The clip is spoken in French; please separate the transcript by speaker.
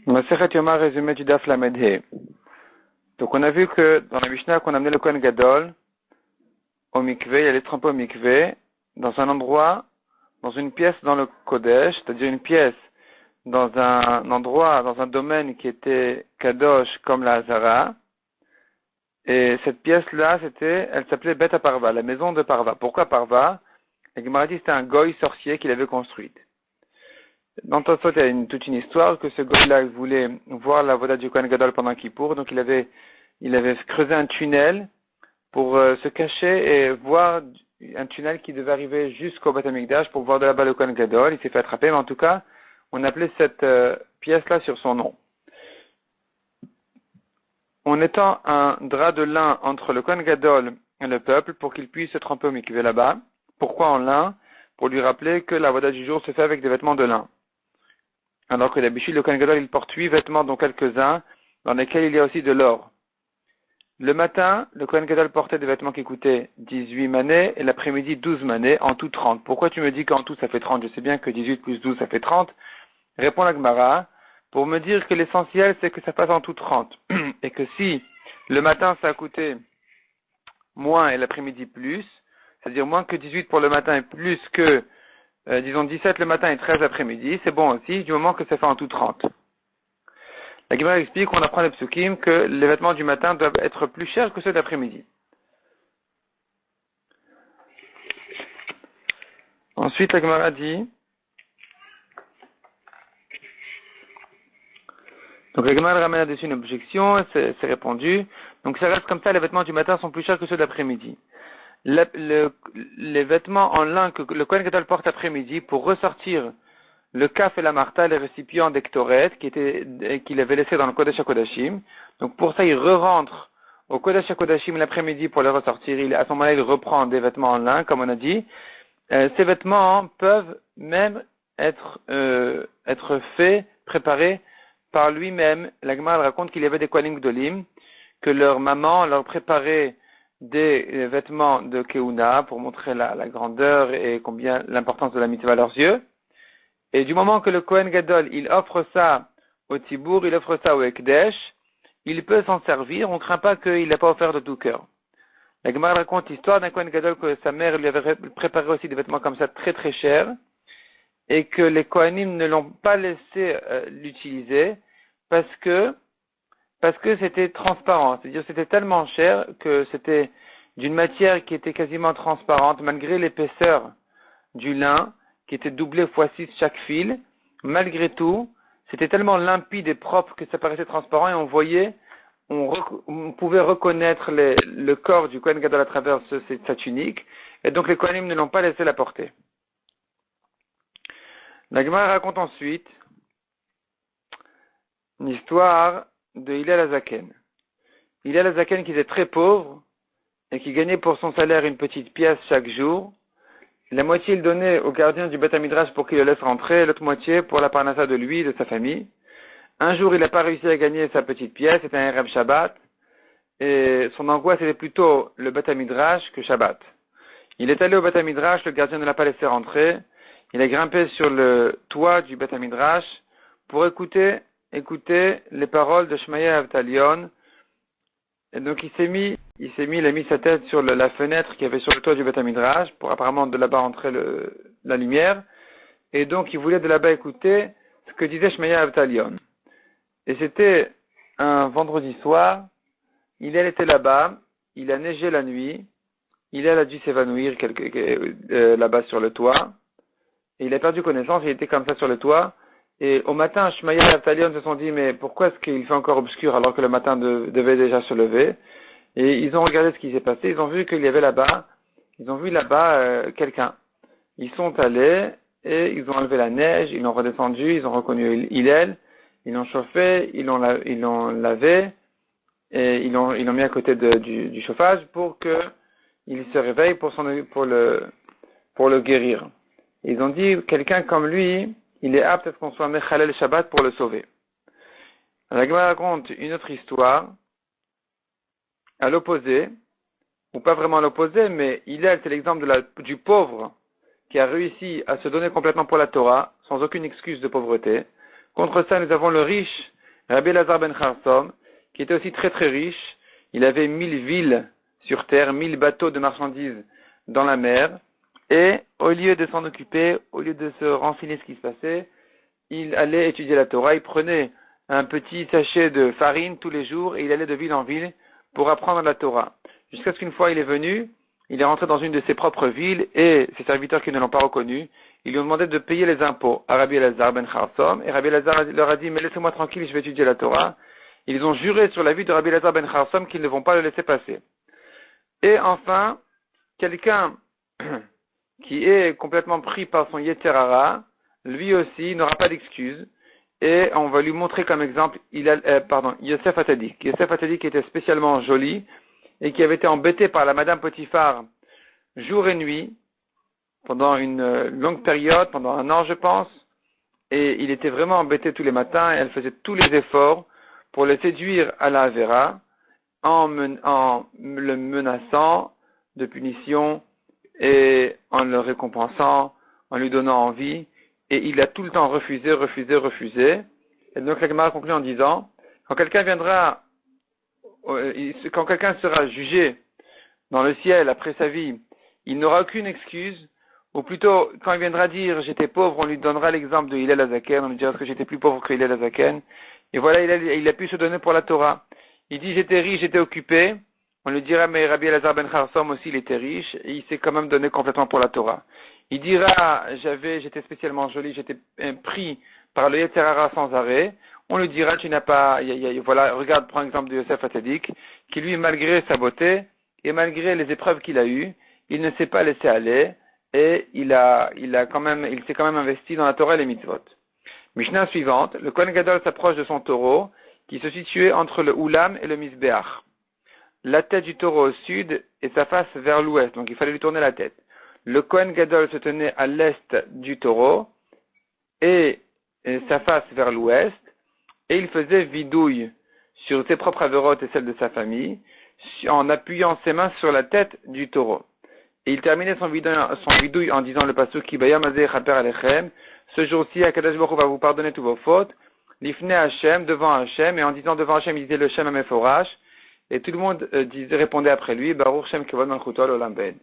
Speaker 1: Masechet Yoma, résumé du Daf Lamed He. Donc on a vu que dans la Mishnah qu'on a amené le Kohen Gadol au mikvé, il allait tremper au mikvé dans un endroit, dans une pièce dans le Kodesh, c'est-à-dire une pièce dans un endroit, dans un domaine qui était Kadosh comme la Hazara. Et cette pièce-là, elle s'appelait Bet Parva, la maison de Parva. Pourquoi Parva? La Gemara dit que c'était un goy sorcier qui l'avait construite. Dans Tosfot, il y a toute une histoire que ce goy-là voulait voir la voda du Kohen Gadol pendant Kippour, donc il avait creusé un tunnel pour se cacher et voir un tunnel qui devait arriver jusqu'au Beth Amikdash pour voir de là-bas le Kohen Gadol. Il s'est fait attraper, mais en tout cas, on appelait cette pièce-là sur son nom. On étend un drap de lin entre le Kohen Gadol et le peuple pour qu'il puisse se tremper au mikvé là-bas. Pourquoi en lin? Pour lui rappeler que la voda du jour se fait avec des vêtements de lin. Alors que d'habitude, le Kohen Gadol, il porte 8 vêtements, dont quelques-uns, dans lesquels il y a aussi de l'or. Le matin, le Kohen Gadol portait des vêtements qui coûtaient 18 manées, et l'après-midi 12 manées, en tout 30. Pourquoi tu me dis qu'en tout ça fait 30? Je sais bien que 18 plus 12 ça fait 30. Répond la Gemara, pour me dire que l'essentiel c'est que ça passe en tout 30. Et que si le matin ça a coûté moins et l'après-midi plus, c'est-à-dire moins que 18 pour le matin et plus que disons 17 le matin et 13 l'après-midi, c'est bon aussi, du moment que ça fait en tout 30. La Gemara explique, on apprend les psukim, que les vêtements du matin doivent être plus chers que ceux d'après-midi. Ensuite, la Gemara dit, donc la Gemara ramène là-dessus une objection, c'est répondu, donc ça reste comme ça, les vêtements du matin sont plus chers que ceux d'après-midi. Les vêtements en lin que le Kohen Gadol porte après-midi pour ressortir le kaf et la marta, les récipients d'Ektoret, qu'il avait laissé dans le Kodesh HaKodashim. Donc pour ça, il re-rentre au Kodesh HaKodashim l'après-midi pour les ressortir. À ce moment-là, il reprend des vêtements en lin, comme on a dit. Ces vêtements peuvent même être faits, préparés par lui-même. La Gemara raconte qu'il y avait des Kohanim Gdolim, que leur maman leur préparait des vêtements de Keuna pour montrer la grandeur et combien l'importance de la mitzvah à leurs yeux. Et du moment que le Kohen Gadol, il offre ça au Tibour, il offre ça au Ekdesh, il peut s'en servir, on ne craint pas qu'il n'ait pas offert de tout cœur. La Gemara raconte l'histoire d'un Kohen Gadol que sa mère lui avait préparé aussi des vêtements comme ça très très chers, et que les Kohanim ne l'ont pas laissé l'utiliser parce que c'était transparent. C'est-à-dire c'était tellement cher que c'était d'une matière qui était quasiment transparente, malgré l'épaisseur du lin, qui était doublé fois 6 chaque fil. Malgré tout, c'était tellement limpide et propre que ça paraissait transparent et on pouvait reconnaître le corps du Kohen Gadol à travers sa tunique. Et donc les Kohanim ne l'ont pas laissé la porter. La Gemara raconte ensuite une histoire de Hillel Hazaken. Hillel Hazaken qui était très pauvre et qui gagnait pour son salaire une petite pièce chaque jour. La moitié il donnait au gardien du Beth Midrash pour qu'il le laisse rentrer, l'autre moitié pour la parnassa de lui et de sa famille. Un jour, il n'a pas réussi à gagner sa petite pièce, c'était un Erev Shabbat, et son angoisse était plutôt le Beth Midrash que Shabbat. Il est allé au Beth Midrash, le gardien ne l'a pas laissé rentrer, il a grimpé sur le toit du Beth Midrash pour écouter les paroles de Shmaya Avtalion. Et donc il a mis sa tête sur la fenêtre qui avait sur le toit du Beth Midrash pour apparemment de là-bas rentrer la lumière. Et donc il voulait de là-bas écouter ce que disait Shmaya Avtalion. Et c'était un vendredi soir, il était là-bas, il a neigé la nuit, il a dû s'évanouir là-bas sur le toit. Et il a perdu connaissance, il était comme ça sur le toit. Et au matin, Shmaya et Avtalion se sont dit, mais pourquoi est-ce qu'il fait encore obscur alors que le matin devait déjà se lever? Et ils ont regardé ce qui s'est passé, ils ont vu qu'il y avait là-bas, quelqu'un. Ils sont allés et ils ont enlevé la neige, ils l'ont redescendu, ils ont reconnu Hillel, ils l'ont chauffé, ils l'ont lavé et ils l'ont mis à côté du chauffage pour qu'il se réveille pour le guérir. Et ils ont dit, quelqu'un comme lui, il est apte à ce qu'on soit Mechalel Shabbat pour le sauver. La Gemara raconte une autre histoire, à l'opposé, ou pas vraiment à l'opposé, mais Hillel, c'est l'exemple du pauvre qui a réussi à se donner complètement pour la Torah, sans aucune excuse de pauvreté. Contre ça, nous avons le riche Rabbi Elazar ben Charsom, qui était aussi très très riche. Il avait 1000 villes sur terre, 1000 bateaux de marchandises dans la mer. Et au lieu de s'en occuper, au lieu de se renseigner ce qui se passait, il allait étudier la Torah. Il prenait un petit sachet de farine tous les jours et il allait de ville en ville pour apprendre la Torah. Jusqu'à ce qu'une fois il est venu, il est rentré dans une de ses propres villes et ses serviteurs qui ne l'ont pas reconnu, ils lui ont demandé de payer les impôts à Rabbi Elazar ben Charsom. Et Rabbi Elazar leur a dit, mais laissez-moi tranquille, je vais étudier la Torah. Ils ont juré sur la vie de Rabbi Elazar ben Charsom qu'ils ne vont pas le laisser passer. Et enfin, quelqu'un qui est complètement pris par son Yetzer Hara, lui aussi n'aura pas d'excuse. Et on va lui montrer comme exemple, Yosef Atzadik. Yosef Atzadik était spécialement joli et qui avait été embêté par la Madame Potiphar jour et nuit pendant une longue période, pendant un an je pense. Et il était vraiment embêté tous les matins et elle faisait tous les efforts pour le séduire à la Avera en le menaçant de punition et en le récompensant, en lui donnant envie. Et il a tout le temps refusé. Et donc la Gemara conclut en disant, quand quelqu'un sera jugé dans le ciel après sa vie, il n'aura aucune excuse, ou plutôt, quand il viendra dire j'étais pauvre, on lui donnera l'exemple de Hillel Azaken, on lui dira que j'étais plus pauvre que Hillel Azaken. Et voilà, il a pu se donner pour la Torah. Il dit j'étais riche, j'étais occupé, on lui dira mais Rabbi Elazar ben Charsom aussi il était riche, et il s'est quand même donné complètement pour la Torah. Il dira j'étais spécialement joli, j'étais pris par le Yetzer Hara sans arrêt. On lui dira tu n'as pas, voilà, regarde, prends l'exemple de Yosef Atzadik, qui lui malgré sa beauté et malgré les épreuves qu'il a eues, il ne s'est pas laissé aller et il s'est quand même investi dans la Torah et les mitzvot. Mishnah suivante, le Kohen Gadol s'approche de son taureau qui se situait entre le Oulam et le Mizbeach. La tête du taureau au sud et sa face vers l'ouest, donc il fallait lui tourner la tête. Le Kohen Gadol se tenait à l'est du taureau et sa face vers l'ouest, et il faisait vidouille sur ses propres avérotes et celles de sa famille, en appuyant ses mains sur la tête du taureau. Et il terminait son vidouille en disant le pasuk Ki bayam hazeh chaper alechem, ce jour-ci, Akadosh Baruch Hu va vous pardonner toutes vos fautes, l'ifne Hashem, devant Hashem, et en disant devant Hashem, il disait le Shem Ameforash, et tout le monde répondait après lui, Baruch Shem Kevod Malchuto L'Olam Vaed.